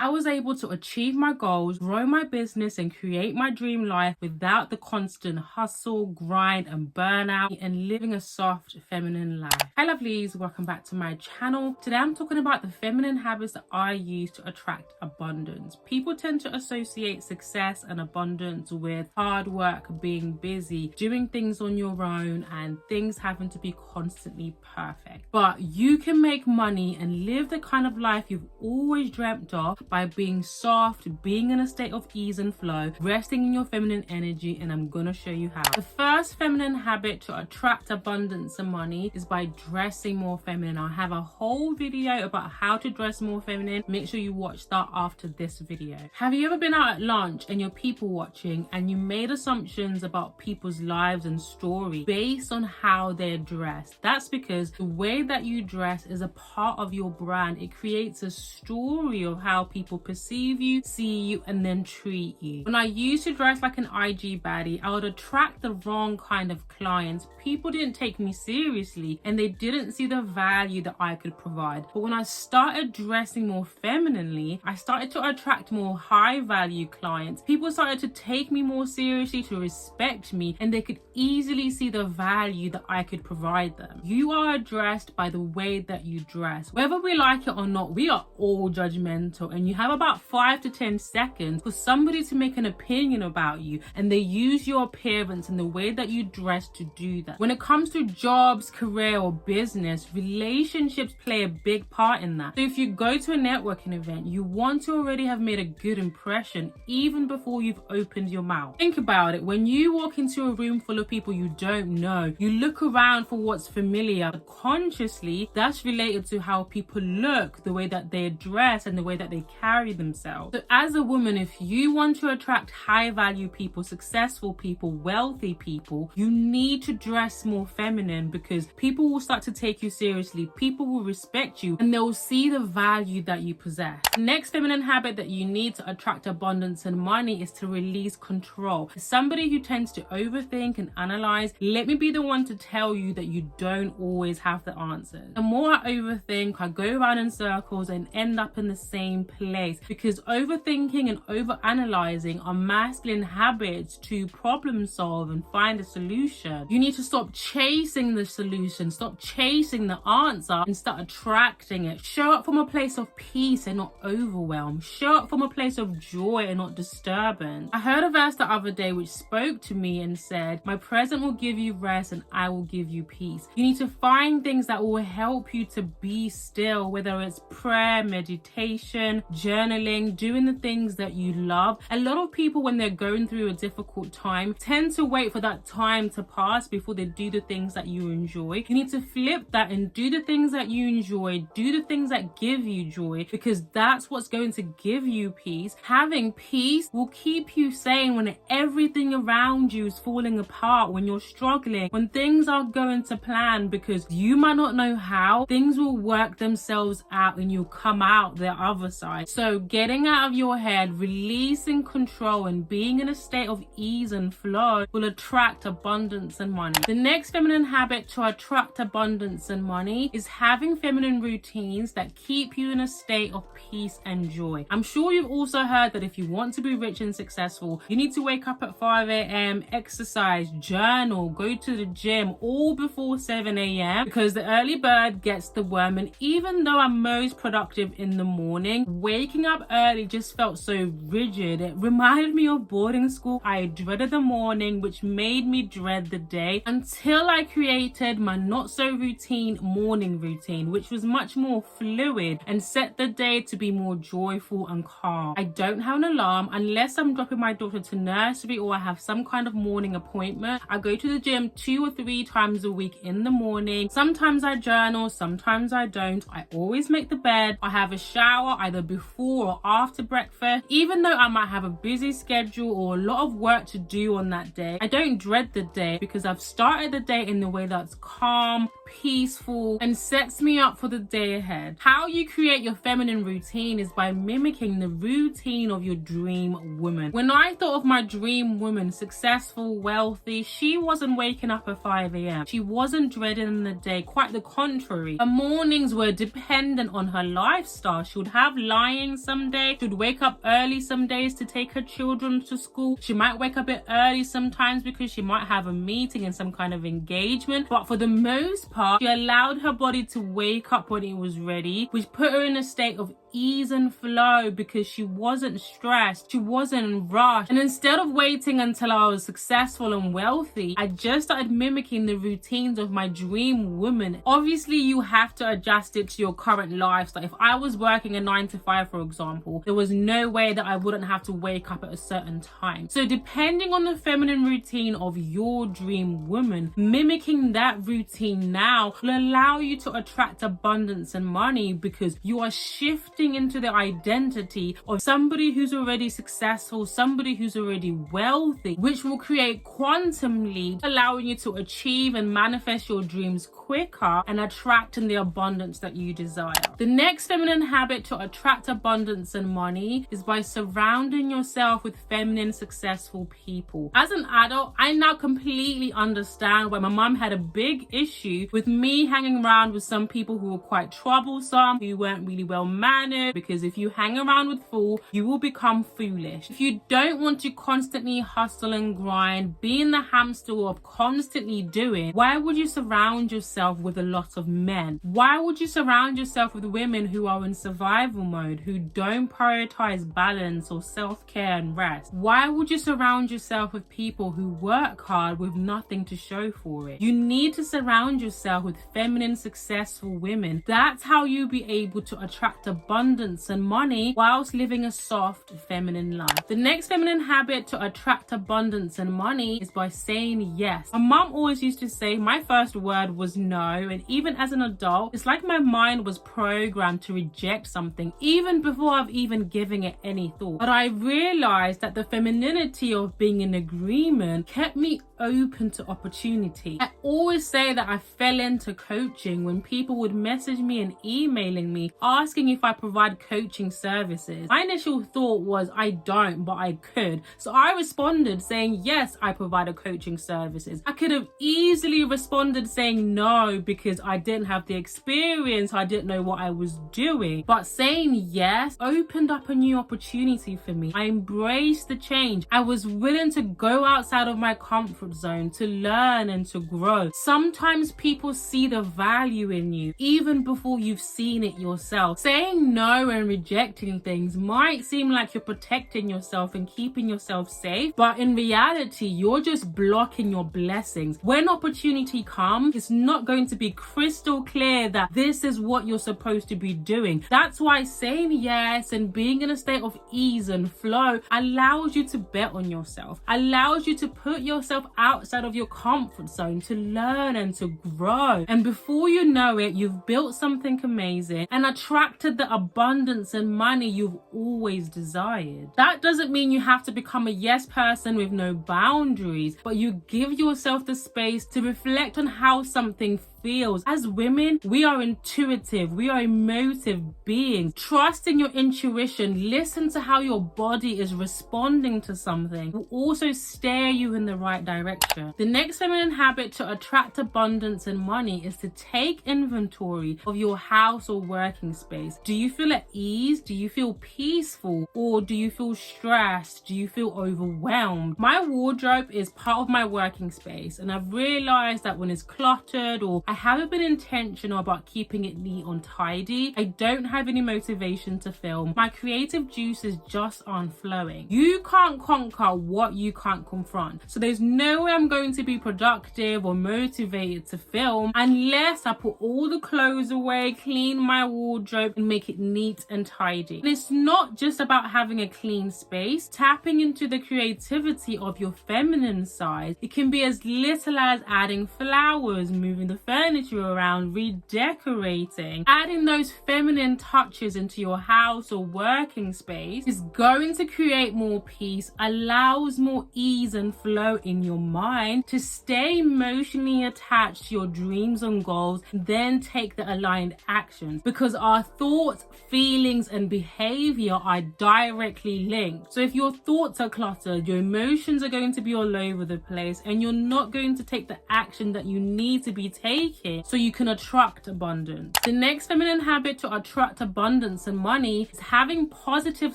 I was able to achieve my goals, grow my business, and create my dream life without the constant hustle, grind, and burnout, and living a soft, feminine life. Hi lovelies, welcome back to my channel. Today I'm talking about the feminine habits that I use to attract abundance. People tend to associate success and abundance with hard work, being busy, doing things on your own, and things having to be constantly perfect. But you can make money and live the kind of life you've always dreamt of by being soft, being in a state of ease and flow, resting in your feminine energy, and I'm gonna show you how. The first feminine habit to attract abundance and money is by dressing more feminine. I have a whole video about how to dress more feminine. Make sure you watch that after this video. Have you ever been out at lunch and you're people watching and you made assumptions about people's lives and story based on how they're dressed? That's because the way that you dress is a part of your brand. It creates a story of how people perceive you, see you, and then treat you. When I used to dress like an IG baddie, I would attract the wrong kind of clients. People didn't take me seriously and they didn't see the value that I could provide. But when I started dressing more femininely, I started to attract more high value clients. People started to take me more seriously, to respect me, and they could easily see the value that I could provide them. You are addressed by the way that you dress. Whether we like it or not, we are all judgmental, and you have about 5 to 10 seconds for somebody to make an opinion about you, and they use your appearance and the way that you dress to do that. When it comes to jobs, career, or business, relationships play a big part in that. So if you go to a networking event, you want to already have made a good impression even before you've opened your mouth. Think about it. When you walk into a room full of people you don't know, you look around for what's familiar. Consciously, that's related to how people look, the way that they dress, and the way that they carry themselves. So as a woman, if you want to attract high value people, successful people, wealthy people, you need to dress more feminine, because people will start to take you seriously, people will respect you, and they'll see the value that you possess. The next feminine habit that you need to attract abundance and money is to release control. As somebody who tends to overthink and analyze, let me be the one to tell you that you don't always have the answers. The more I overthink, I go around in circles and end up in the same place, because overthinking and overanalyzing are masculine habits to problem solve and find a solution. You need to stop chasing the solution, stop chasing the answer, and start attracting it. Show up from a place of peace and not overwhelm. Show up from a place of joy and not disturbance. I heard a verse the other day which spoke to me and said, "My present will give you rest and I will give you peace." You need to find things that will help you to be still, whether it's prayer, meditation, journaling, doing the things that you love. A lot of people, when they're going through a difficult time, tend to wait for that time to pass before they do the things that you enjoy. You need to flip that and do the things that you enjoy, do the things that give you joy, because that's what's going to give you peace. Having peace will keep you sane when everything around you is falling apart, when you're struggling, when things aren't going to plan, because you might not know how. Things will work themselves out and you'll come out the other side. So getting out of your head, releasing control, and being in a state of ease and flow will attract abundance and money. The next feminine habit to attract abundance and money is having feminine routines that keep you in a state of peace and joy. I'm sure you've also heard that if you want to be rich and successful, you need to wake up at 5 a.m, exercise, journal, go to the gym, all before 7 a.m, because the early bird gets the worm. And even though I'm most productive in the morning, waking up early just felt so rigid. It reminded me of boarding school. I dreaded the morning, which made me dread the day, until I created my not so routine morning routine, which was much more fluid and set the day to be more joyful and calm. I don't have an alarm unless I'm dropping my daughter to nursery or I have some kind of morning appointment. I go to the gym 2 or 3 times a week in the morning. Sometimes I journal, sometimes I don't. I always make the bed. I have a shower either before or after breakfast. Even though I might have a busy schedule or a lot of work to do on that day, I don't dread the day, because I've started the day in the way that's calm, peaceful, and sets me up for the day ahead. How you create your feminine routine is by mimicking the routine of your dream woman. When I thought of my dream woman, successful, wealthy, she wasn't waking up at 5 a.m. She wasn't dreading the day, quite the contrary. Her mornings were dependent on her lifestyle. She would have line trying some days. She would wake up early some days to take her children to school. She might wake up a bit early sometimes because she might have a meeting and some kind of engagement. But for the most part, she allowed her body to wake up when it was ready, which put her in a state of ease and flow because she wasn't stressed, she wasn't rushed. And instead of waiting until I was successful and wealthy, I just started mimicking the routines of my dream woman. Obviously, you have to adjust it to your current lifestyle. If I was working a 9 to 5, for example, there was no way that I wouldn't have to wake up at a certain time. So depending on the feminine routine of your dream woman, mimicking that routine now will allow you to attract abundance and money because you are shifting into the identity of somebody who's already successful, somebody who's already wealthy, which will create quantum leap, allowing you to achieve and manifest your dreams quicker and attracting the abundance that you desire. The next feminine habit to attract abundance and money is by surrounding yourself with feminine successful people. As an adult, I now completely understand why my mum had a big issue with me hanging around with some people who were quite troublesome, who weren't really well mannered, because if you hang around with fools, you will become foolish. If you don't want to constantly hustle and grind, be in the hamster wheel of constantly doing, why would you surround yourself with a lot of men? Why would you surround yourself with women who are in survival mode, who don't prioritize balance or self-care and rest? Why would you surround yourself with people who work hard with nothing to show for it? You need to surround yourself with feminine successful women. That's how you'll be able to attract abundance and money whilst living a soft feminine life. The next feminine habit to attract abundance and money is by saying yes. My mom always used to say my first word was no, and even as an adult, it's like my mind was programmed to reject something even before I've even given it any thought. But I realized that the femininity of being in agreement kept me open to opportunity. I always say that I fell into coaching when people would message me and emailing me asking if I provide coaching services. My initial thought was I don't, but I could. So I responded saying yes, I provided coaching services. I could have easily responded saying no because I didn't have the experience, I didn't know what I was doing. But saying yes opened up a new opportunity for me. I embraced the change. I was willing to go outside of my comfort zone to learn and to grow. Sometimes people see the value in you even before you've seen it yourself. Saying no and rejecting things might seem like you're protecting yourself and keeping yourself safe, but in reality, you're just blocking your blessings. When opportunity comes, it's not going to be crystal clear that this is what you're supposed to be doing. That's why saying yes and being in a state of ease and flow allows you to bet on yourself, allows you to put yourself outside of your comfort zone to learn and to grow. And before you know it, you've built something amazing and attracted the abundance and money you've always desired. That doesn't mean you have to become a yes person with no boundaries, but you give yourself the space to reflect on how something feels. As women, we are intuitive, we are emotive beings. Trust in your intuition, listen to how your body is responding to something, will also steer you in the right direction. The next feminine habit to attract abundance and money is to take inventory of your house or working space. Do you feel at ease? Do you feel peaceful? Or do you feel stressed? Do you feel overwhelmed? My wardrobe is part of my working space, and I've realized that when it's cluttered or I haven't been intentional about keeping it neat and tidy, I don't have any motivation to film. My creative juices just aren't flowing. You can't conquer what you can't confront. So there's no way I'm going to be productive or motivated to film unless I put all the clothes away, clean my wardrobe, and make it neat and tidy. And it's not just about having a clean space. Tapping into the creativity of your feminine side, it can be as little as adding flowers, moving the furniture around, redecorating. Adding those feminine touches into your house or working space is going to create more peace, allows more ease and flow in your mind to stay emotionally attached to your dreams and goals, then take the aligned actions, because our thoughts, feelings and behavior are directly linked. So if your thoughts are cluttered, your emotions are going to be all over the place and you're not going to take the action that you need to be taking take it so you can attract abundance. The next feminine habit to attract abundance and money is having positive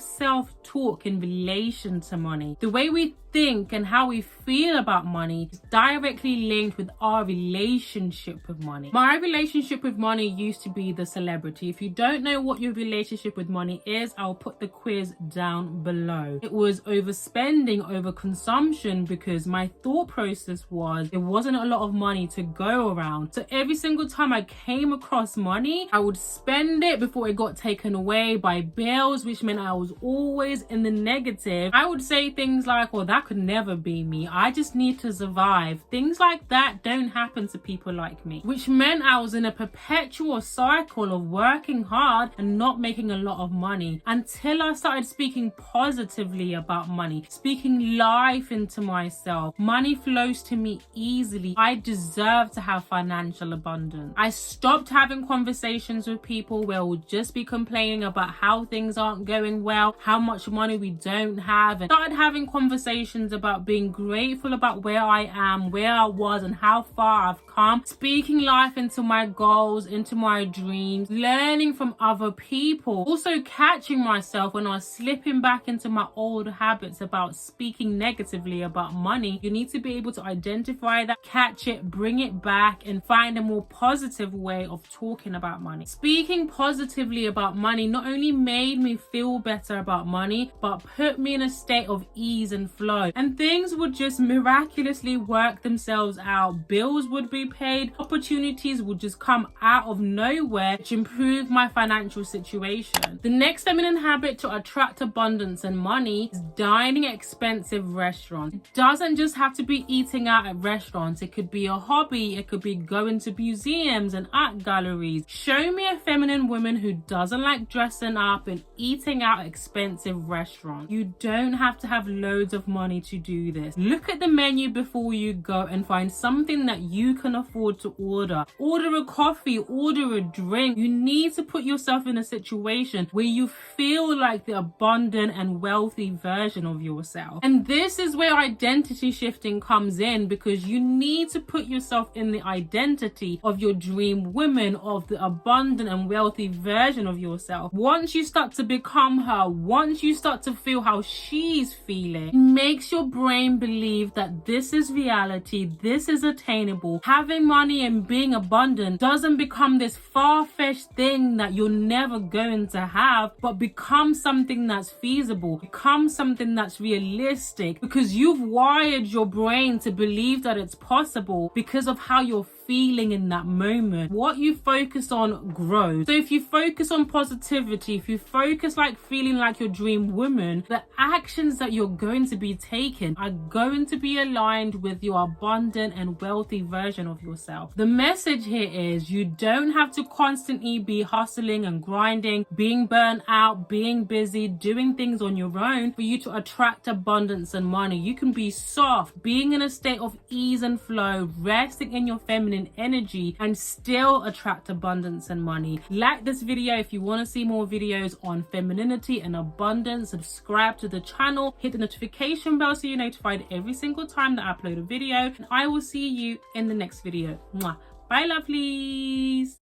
self-talk in relation to money. The way we think and how we feel about money is directly linked with our relationship with money. My relationship with money used to be the celebrity. If you don't know what your relationship with money is, I'll put the quiz down below. It was overspending, overconsumption, because my thought process was there wasn't a lot of money to go around. So every single time I came across money, I would spend it before it got taken away by bills, which meant I was always in the negative. I would say things like, well, that could never be me. I just need to survive. Things like that don't happen to people like me, which meant I was in a perpetual cycle of working hard and not making a lot of money until I started speaking positively about money, speaking life into myself. Money flows to me easily. I deserve to have financial abundance. I stopped having conversations with people where we'll just be complaining about how things aren't going well, how much money we don't have, and started having conversations about being grateful about where I am, where I was, and how far I've come, speaking life into my goals, into my dreams, learning from other people, also catching myself when I was slipping back into my old habits about speaking negatively about money. You need to be able to identify that, catch it, bring it back, and find a more positive way of talking about money. Speaking positively about money not only made me feel better about money, but put me in a state of ease and flow, and things would just miraculously work themselves out. Bills would be paid, opportunities would just come out of nowhere, which improved my financial situation. The next feminine habit to attract abundance and money is dining at expensive restaurants. It doesn't just have to be eating out at restaurants. It could be a hobby. It could be going to museums and art galleries. Show me a feminine woman who doesn't like dressing up and eating out at expensive restaurants. You don't have to have loads of money to do this. Look at the menu before you go and find something that you can afford to order. Order a coffee, order a drink. You need to put yourself in a situation where you feel like the abundant and wealthy version of yourself. And this is where identity shifting comes in, because you need to put yourself in the identity of your dream woman, of the abundant and wealthy version of yourself. Once you start to become her, once you start to feel how she's feeling, it makes your brain believe that this is reality, this is attainable. Having money and being abundant doesn't become this far-fetched thing that you're never going to have, but become something that's feasible, become something that's realistic, because you've wired your brain to believe that it's possible because of how you're feeling in that moment. What you focus on grows. So if you focus on positivity, if you focus like feeling like your dream woman, the actions that you're going to be taking are going to be aligned with your abundant and wealthy version of yourself. The message here is you don't have to constantly be hustling and grinding, being burnt out, being busy, doing things on your own for you to attract abundance and money. You can be soft, being in a state of ease and flow, resting in your feminine energy, and still attract abundance and money. Like this video if you want to see more videos on femininity and abundance. Subscribe to the channel, hit the notification bell so you're notified every single time that I upload a video, and I will see you in the next video. Mwah. Bye lovelies.